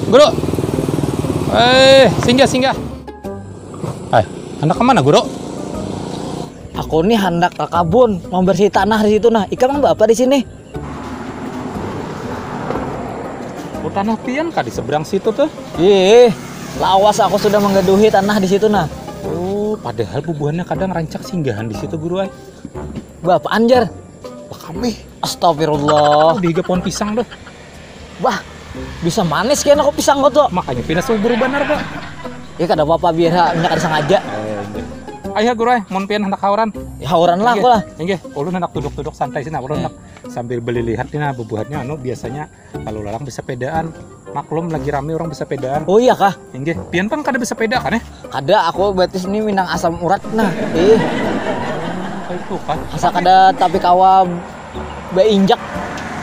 Guru. Singgah. Hendak kemana, Guru? Aku nih hendak ke kebun, mau bersih tanah di situ nah. Ikan bapak di sini. Oh, tanah pian kah di seberang situ tuh? Ih, lawas aku sudah menggeduhi tanah di situ nah. Oh, padahal bubuhannya kadang rancak singgahan di situ, Guru. Bapak anjar. Kami. Astagfirullah. Di pohon pisang tuh. Wah, bisa manis kan aku pisang kok tuh. Makanya pindah subur benar, Pak. Ya kada apa-apa biar minyak ada sengaja. Ayo, Guru, mau pian hendak hauran. Ya hauran lah aku lah. Nggih, ulun hendak duduk-duduk santai sini, ulun hendak sambil beli lihat nih bubuhannya biasanya kalau lalang bisa pedaan. Maklum lagi rame orang bisa pedaan. Oh iya kah? Nggih, pian pang kada bisa peda kan ya? Kada, aku berarti sini minang asam urat nah. Itu kan. Asa kada tapi kawa injak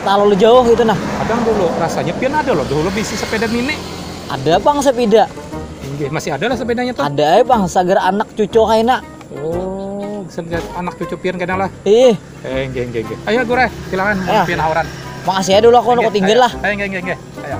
terlalu jauh gitu nah. Kadang dulu rasanya pian ada loh dulu bisa sepeda mini. Ada bang sepeda. Nggih, masih ada lah sepedanya tuh. Ada bang, sagar anak cucu kayaknya. Oh, bisa lihat anak cucu pian kena lah. Nggih. Ayo Guru, silakan pian hauran. Makasih ya dulu aku tinggal lah. Ayo, nggih. Ayo.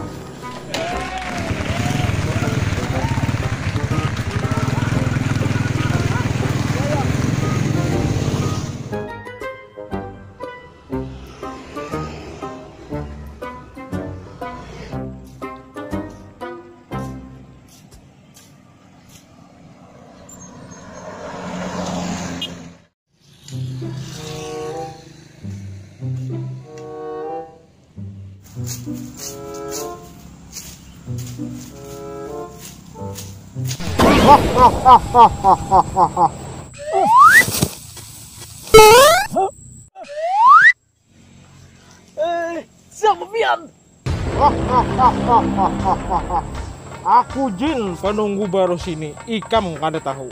Siapa pian? Aku Jin, penunggu baru sini. Ikam kada tahu.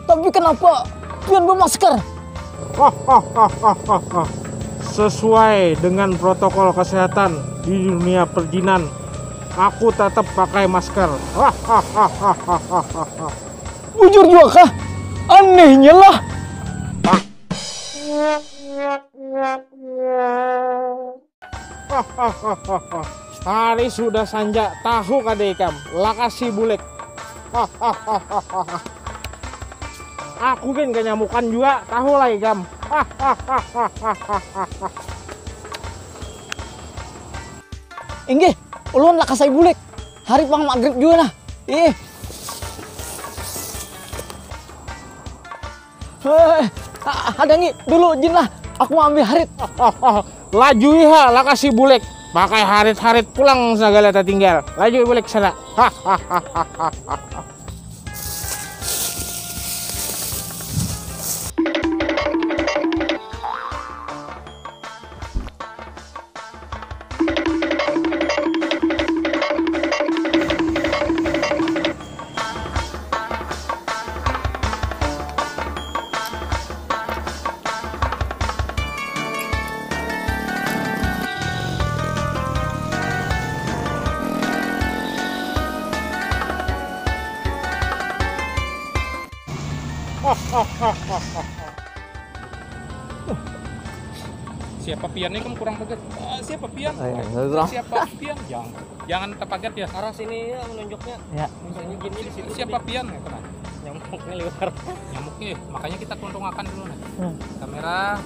Tapi kenapa pian bermasker? Sesuai dengan protokol kesehatan di dunia perjinan, aku tetap pakai masker. Bujur juga kah? Anehnya lah. Hari sudah sanja, tahu kada ikam, lakasi bulek. Aku kan kenyamukan juga, tahu lah ikam. Inggih, ulun lah kasai bulek. Hari pang maghrib juga nah. Ada ngi dulu Jin lah. Aku mau ambil harit. Laju iha, lakasi bulek. Pakai harit-harit pulang segala tinggal. Laju bulek sana. Siapa piannya kamu kurang tegas. Siapa pian? Siapa pian? Jangan terpagat ya. Arah sini ya menunjuknya. Ya. Misalnya gini di situ. Siapa pian? Nyamuknya liar. Nyamuknya, makanya kita tuntungakan dulu nih. Kamera.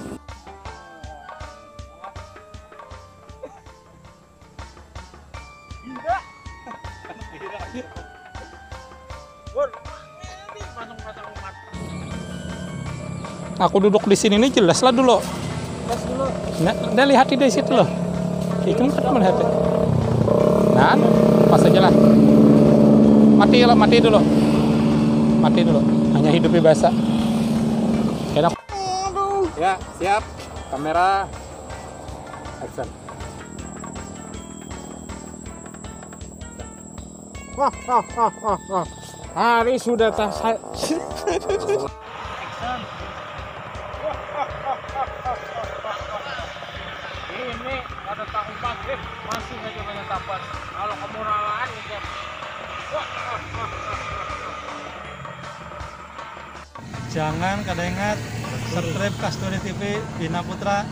Aku duduk di sini nih jelas lah dulu. Nah, lihat di situ loh. Ikan kan melihat. Nah, pas aja lah. Mati dulu. Hanya hidupnya basah. Enak. Ya, siap. Kamera. Action. Hari sudah Ini ada tahu maghrib masih aja banyak tapas. Kalau kemurahan ya. Jangan kada ingat subscribe Kasturi TV Bina Putra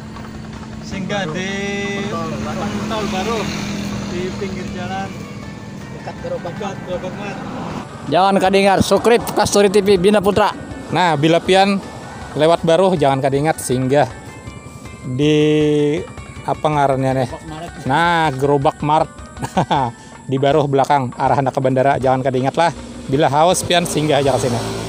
sehingga di tahun baru di pinggir jalan dekat Gerobak Mat. Jangan kadingat Sukrit Kasturi TV Bina Putra. Nah, bila pian lewat baru jangan kadingat singgah di apa ngarannya nih. Nah, Gerobak Mart. Di baruh belakang arah hendak ke bandara, jangan kadingat lah. Bila haus pian singgah aja ke sini.